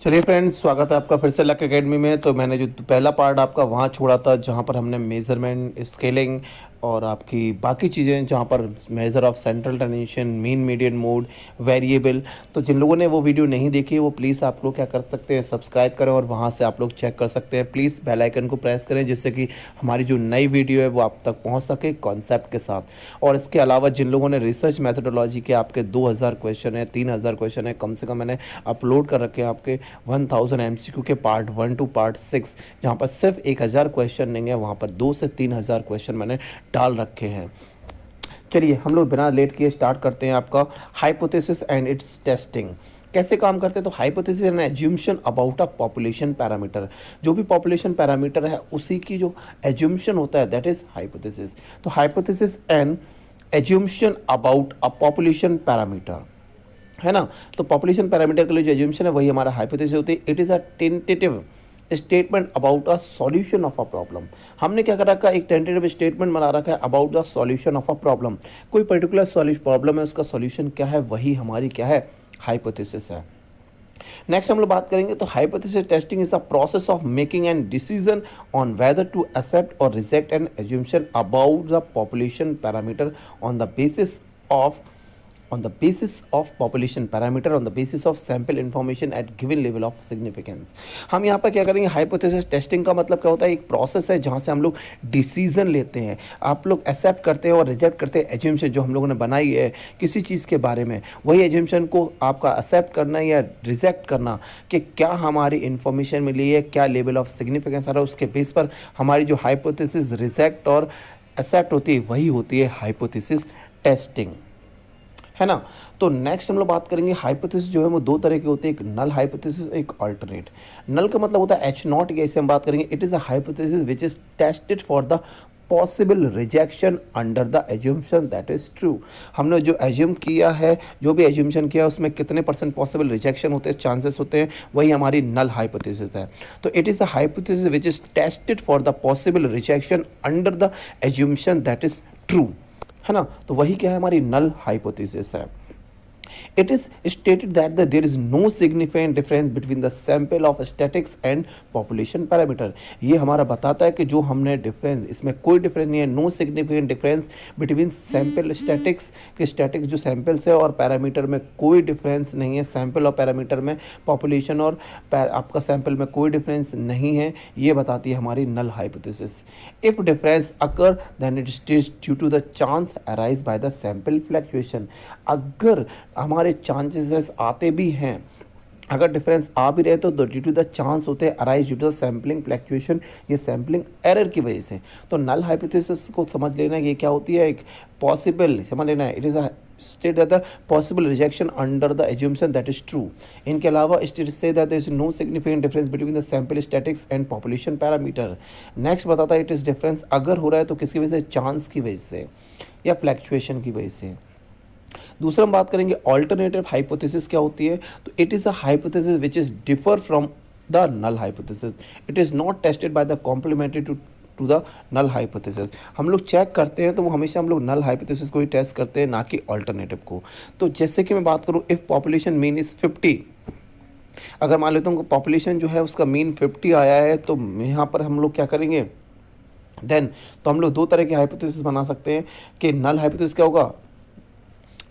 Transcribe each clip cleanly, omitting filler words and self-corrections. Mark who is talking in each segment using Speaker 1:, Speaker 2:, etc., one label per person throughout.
Speaker 1: चलिए फ्रेंड्स, स्वागत है आपका फिर से लक एकेडमी में। तो मैंने जो पहला पार्ट आपका वहाँ छोड़ा था जहाँ पर हमने मेज़रमेंट, स्केलिंग और आपकी बाकी चीज़ें, जहाँ पर measure of central tension, mean, median, mode, variable. तो जिन लोगों ने वो वीडियो नहीं देखी है वो प्लीज़ आप लोग क्या कर सकते हैं, सब्सक्राइब करें और वहाँ से आप लोग चेक कर सकते हैं। प्लीज़ बेल आइकन को प्रेस करें जिससे कि हमारी जो नई वीडियो है वो आप तक पहुँच सके कॉन्सेप्ट के साथ। और इसके अलावा जिन लोगों ने रिसर्च मैथडोलॉजी के आपके 2000 क्वेश्चन है, 3000 क्वेश्चन है, कम से कम मैंने अपलोड कर रखे हैं आपके 1000 एमसीक्यू के पार्ट 1 टू पार्ट 6, जहाँ पर सिर्फ 1000 क्वेश्चन नहीं है, वहाँ पर 2 से 3000 क्वेश्चन मैंने डाल रखे हैं। चलिए हम लोग बिना लेट किए स्टार्ट करते हैं आपका हाइपोथेसिस एंड इट्स टेस्टिंग। कैसे काम करते हैं? तो hypothesis an assumption about a population parameter. जो भी पॉपुलेशन पैरामीटर है उसी की जो एज्यूम्शन होता है दैट इज हाइपोथेसिस। तो hypothesis an assumption about a population parameter, है ना। तो पॉपुलेशन पैरामीटर के लिए जो एज्यूम्शन है वही हमारा हाइपोथेसिस होती है। It is a tentative statement about a solution of a problem. हमने क्या कर रखा है, एक टेंटेटिव स्टेटमेंट बना रखा है about the solution of a problem. कोई पर्टिकुलर प्रॉब्लम है, उसका सॉल्यूशन क्या है, वही हमारी क्या है, हाइपोथेसिस है। नेक्स्ट हम लोग बात करेंगे तो hypothesis testing is a process of making an decision on whether to accept or reject an assumption about the population parameter on the basis of population parameter on the basis of sample information at given level of significance। हम यहाँ पर क्या करेंगे, hypothesis testing का मतलब क्या होता है, एक प्रोसेस है जहाँ से हम लोग डिसीजन लेते हैं। आप लोग एक्सेप्ट करते हैं और रिजेक्ट करते हैं एज्यूम्शन जो हम लोगों ने बनाई है किसी चीज़ के बारे में, वही एज्यूम्शन को आपका एक्सेप्ट करना या रिजेक्ट करना कि क्या हमारी इन्फॉर्मेशन मिली है, क्या लेवल ऑफ सिग्निफिकेंस आ रहा है, उसके बेस पर हमारी जो हाइपोथेसिस रिजेक्ट और एक्सेप्ट होती है वही होती है हाइपोथेसिस टेस्टिंग, है ना। तो नेक्स्ट हम लोग बात करेंगे हाइपोथेसिस जो है वो दो तरह की होती है, एक नल हाइपोथेसिस, एक अल्टरनेट। नल का मतलब होता है एच नॉट, या इसे हम बात करेंगे it is a hypothesis which is tested for the possible rejection under the assumption that is true. हमने जो एज्यूम किया है, जो भी एज्यूम्शन किया है उसमें कितने परसेंट पॉसिबल रिजेक्शन होते हैं, चांसेस होते हैं, वही हमारी नल हाइपोथेसिस है। तो it is a hypothesis which is tested for the possible rejection under the assumption that is true, है ना। तो वही क्या है, हमारी नल हाइपोथेसिस है। It is stated that there is no significant difference between the sample of statics and population parameter। ये हमारा बताता है कि जो हमने डिफरेंस, इसमें कोई डिफरेंस नहीं है, no significant difference between sample statics के, स्टैटिक्स जो सैंपल्स है, और पैरामीटर में कोई डिफरेंस नहीं है। सैंपल और पैरामीटर में, पॉपुलेशन और आपका सैंपल में कोई डिफरेंस नहीं है, ये बताती है हमारी null hypothesis. If difference occur then it is due to the chance arise by the sample fluctuation. अगर हमारे चांसेस आते भी हैं, अगर डिफरेंस आ भी रहे तो ड्यू टू द चांस होते हैं arise due to the sampling fluctuation, ये सैम्पलिंग एरर की वजह से। तो नल हाइपोथेसिस को समझ लेना है, ये क्या होती है, एक पॉसिबल समझ लेना है, it is a state that the possible rejection under the assumption that is true. इनके अलावा स्टेट से that there is no significant difference between the sample statics and population parameter. Next बताता है इट इज डिफरेंस अगर हो रहा है तो किसकी वजह से, चांस की वजह से या फ्लैक्चुएशन की वजह से। दूसरा हम बात करेंगे ऑल्टरनेटिव हाइपोथेसिस क्या होती है। तो it is a hypothesis which is differ from the null hypothesis. It is not tested by the complementary to the null hypothesis. हम लोग चेक करते हैं तो वो हमेशा हम लोग नल हाइपोथेसिस को ही टेस्ट करते हैं, ना कि ऑल्टरनेटिव को। तो जैसे कि मैं बात करूँ, इफ़ पॉपुलेशन मीन इज़ 50, अगर मान लेता हूँ पॉपुलेशन जो है उसका मीन 50 आया है, तो यहाँ पर हम लोग क्या करेंगे देन, तो हम लोग दो तरह के हाइपोथेसिस बना सकते हैं कि नल हाइपोथेसिस क्या होगा,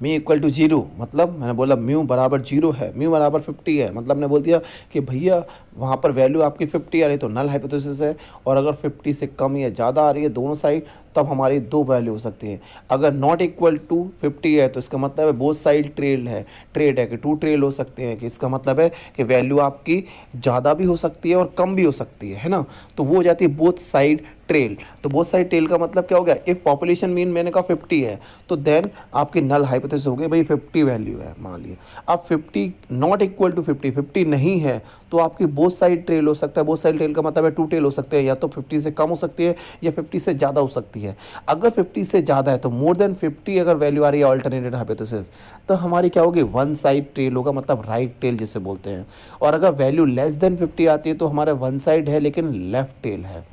Speaker 1: मी इक्वल टू जीरो, मतलब मैंने बोला म्यू बराबर जीरो है, म्यू बराबर 50 है, मतलब मैंने बोल दिया कि भैया वहाँ पर वैल्यू आपकी 50 आ रही है तो नल हाइपोथेसिस है। और अगर 50 से कम या ज़्यादा आ रही है दोनों साइड, तब हमारी दो वैल्यू हो सकती है। अगर नॉट इक्वल टू 50 है तो इसका मतलब है बोथ साइड ट्रेड है कि टू ट्रेल हो सकते हैं, कि इसका मतलब है कि वैल्यू आपकी ज़्यादा भी हो सकती है और कम भी हो सकती है ना। तो वो हो जाती है बोथ साइड ट्रेल। तो बोथ साइड ट्रेल का मतलब क्या हो गया, इफ पॉपुलेशन मीन मैंने कहा 50 है तो देन आपकी नल हाइपोथेसिस हो गई भाई 50 वैल्यू है, मान लिए। अब 50 नॉट इक्वल टू 50 नहीं है तो आपकी बोथ साइड ट्रेल हो सकता है। बोथ साइड ट्रेल का मतलब है टू ट्रेल हो सकते हैं, या तो 50 से कम हो सकती है या 50 से ज़्यादा हो सकती है। अगर 50 से ज़्यादा है तो मोर देन 50 अगर वैल्यू आ रही है ऑल्टरनेटिव हाइपोथेसिस, तो हमारी क्या होगी, वन साइड ट्रेल होगा, मतलब राइट टेल जिसे बोलते हैं। और अगर वैल्यू लेस देन 50 आती है तो हमारा वन साइड है लेकिन लेफ्ट टेल है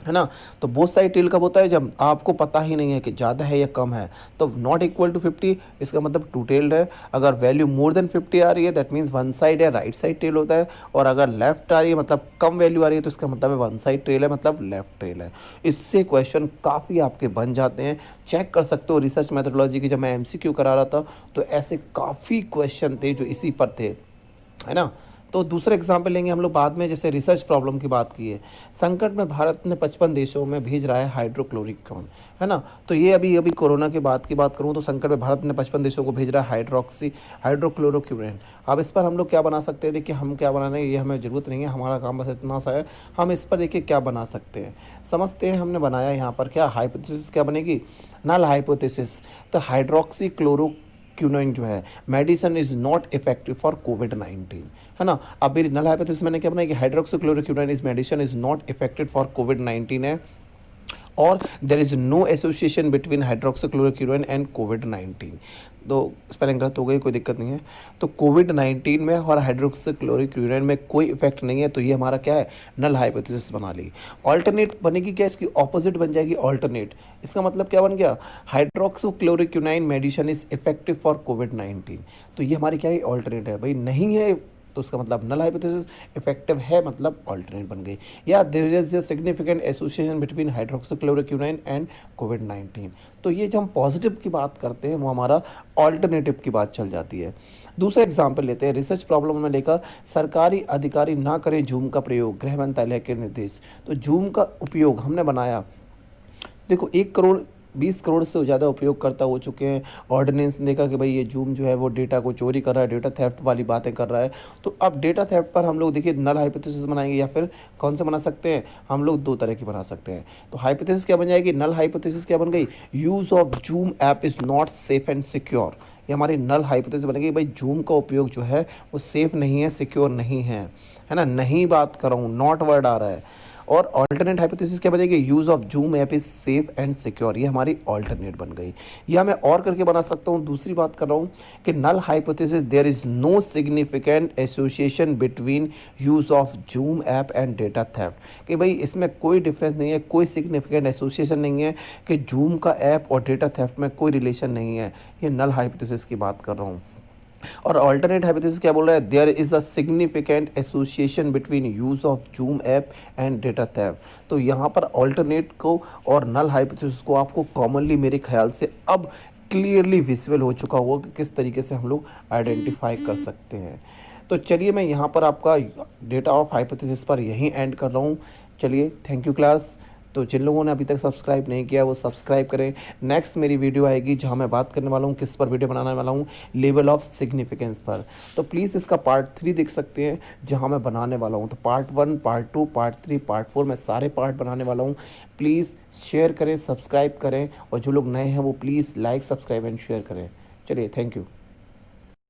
Speaker 1: है ना। तो बोथ साइड टेल कब होता है, जब आपको पता ही नहीं है कि ज़्यादा है या कम है। तो नॉट इक्वल टू 50 इसका मतलब टू टेल्ड है। अगर वैल्यू मोर देन 50 आ रही है दैट मीन्स वन साइड है, राइट साइड टेल होता है। और अगर लेफ्ट आ रही है मतलब कम वैल्यू आ रही है तो इसका मतलब है वन साइड टेल है, मतलब लेफ्ट टेल है। इससे क्वेश्चन काफ़ी आपके बन जाते हैं। चेक कर सकते हो रिसर्च मेथोडोलॉजी की, जब मैं MCQ करा रहा था तो ऐसे काफ़ी क्वेश्चन थे जो इसी पर थे, है ना। तो दूसरा एग्जाम्पल लेंगे हम लोग बाद में, जैसे रिसर्च प्रॉब्लम की बात की है। संकट में भारत ने 55 देशों में भेज रहा है हाइड्रोक्लोरिकॉन, है ना। तो ये अभी अभी कोरोना के बाद की बात करूँ तो संकट में भारत ने 55 देशों को भेज रहा है हाइड्रोक्लोरोक्विन। अब इस पर हम लोग क्या बना सकते हैं, देखिए हम क्या बनाने ये हमें ज़रूरत नहीं है, हमारा काम बस इतना सा है। हम इस पर देखिए क्या बना सकते हैं, समझते हैं। हमने बनाया यहाँ पर क्या हाइपोथेसिस क्या बनेगी, नल हाइपोथेसिस। तो हाइड्रोक्सी क्लोरोक्विनोन जो है medicine is not effective for कोविड-19, है ना। अब मेरी नल हाइपोथेसिस मैंने क्या बनाया कि hydroxychloroquinone is medicine is not effected for कोविड-19 है, और there is no association between hydroxychloroquinone and कोविड-19। तो स्पेलिंग गलत हो गई, कोई दिक्कत नहीं है। तो कोविड-19 में और हाइड्रोक्सीक्लोरोक्विनोन में कोई इफेक्ट नहीं है, तो ये हमारा क्या है, नल हाइपोथेसिस बना ली। ऑल्टरनेट बनेगी क्या, इसकी ऑपोजिट बन जाएगी ऑल्टरनेट। इसका मतलब क्या बन गया, हाइड्रोक्सीक्लोरोक्विनोन मेडिसिन इज इफेक्टिव फॉर कोविड-19। तो ये हमारी क्या है, ऑल्टरनेट है भाई, नहीं है तो उसका मतलब नल हाइपोथेसिस, इफेक्टिव है मतलब ऑल्टरनेट बन गई। या there is a significant association between hydroxychloroquinone and कोविड-19। तो ये जब हम पॉजिटिव की बात करते हैं वो हमारा ऑल्टरनेटिव की बात चल जाती है। दूसरा एग्जाम्पल लेते हैं, रिसर्च प्रॉब्लम में लेकर सरकारी अधिकारी ना करें जूम का प्रयोग, गृह मंत्रालय के निर्देश। तो जूम का उपयोग हमने बनाया, देखो 1 करोड़ 20 करोड़ से ज़्यादा उपयोगकर्ता हो चुके हैं। ऑर्डिनेंस ने देखा कि भाई ये जूम जो है वो डेटा को चोरी कर रहा है, डेटा थेफ्ट वाली बातें कर रहा है। तो अब डेटा थेफ्ट पर हम लोग देखिए नल हाइपोथेसिस बनाएंगे, या फिर कौन से बना सकते हैं, हम लोग दो तरह की बना सकते हैं। तो हाइपोथेसिस क्या बन जाएगी, नल हाइपोथेसिस क्या बन गई, use of Zoom app is not safe and secure. ये हमारी नल हाइपोथेसिस बनेगी, भाई जूम का उपयोग जो है वो सेफ़ नहीं है, सिक्योर नहीं है ना। नहीं बात कर रहा हूँ, नॉट वर्ड आ रहा है। और ऑल्टरनेट हाइपोथेसिस क्या बनेगी, use of Zoom app is safe and secure. ये हमारी ऑल्टरनेट बन गई। या मैं और करके बना सकता हूँ, दूसरी बात कर रहा हूँ कि null hypothesis there is no significant association between use of Zoom app and data theft. कि भाई इसमें कोई डिफरेंस नहीं है, कोई सिग्निफिकेंट एसोसिएशन नहीं है, कि जूम का ऐप और डेटा थेफ्ट में कोई रिलेशन नहीं है। ये नल हाइपोथेसिस की बात कर रहा हूँ। और अल्टरनेट हाइपोथेसिस क्या बोल रहा है, there is a significant association between use of Zoom app and data theft. तो यहाँ पर अल्टरनेट को और नल हाइपोथेसिस को आपको कॉमनली मेरे ख्याल से अब क्लियरली विजुअल हो चुका होगा कि किस तरीके से हम लोग आइडेंटिफाई कर सकते हैं। तो चलिए मैं यहाँ पर आपका डेटा ऑफ हाइपोथेसिस पर यहीं एंड कर रहा हूँ। चलिए थैंक यू क्लास। तो जिन लोगों ने अभी तक सब्सक्राइब नहीं किया वो सब्सक्राइब करें। नेक्स्ट मेरी वीडियो आएगी जहां मैं बात करने वाला हूं, किस पर वीडियो बनाने वाला हूं, लेवल ऑफ सिग्निफिकेंस पर। तो प्लीज़ इसका पार्ट 3 देख सकते हैं जहां मैं बनाने वाला हूं। तो पार्ट 1, पार्ट 2, पार्ट 3, पार्ट 4 मैं सारे पार्ट बनाने वाला हूं। प्लीज़ शेयर करें, सब्सक्राइब करें, और जो लोग नए हैं वो please like, subscribe and share करें। चलिए थैंक यू।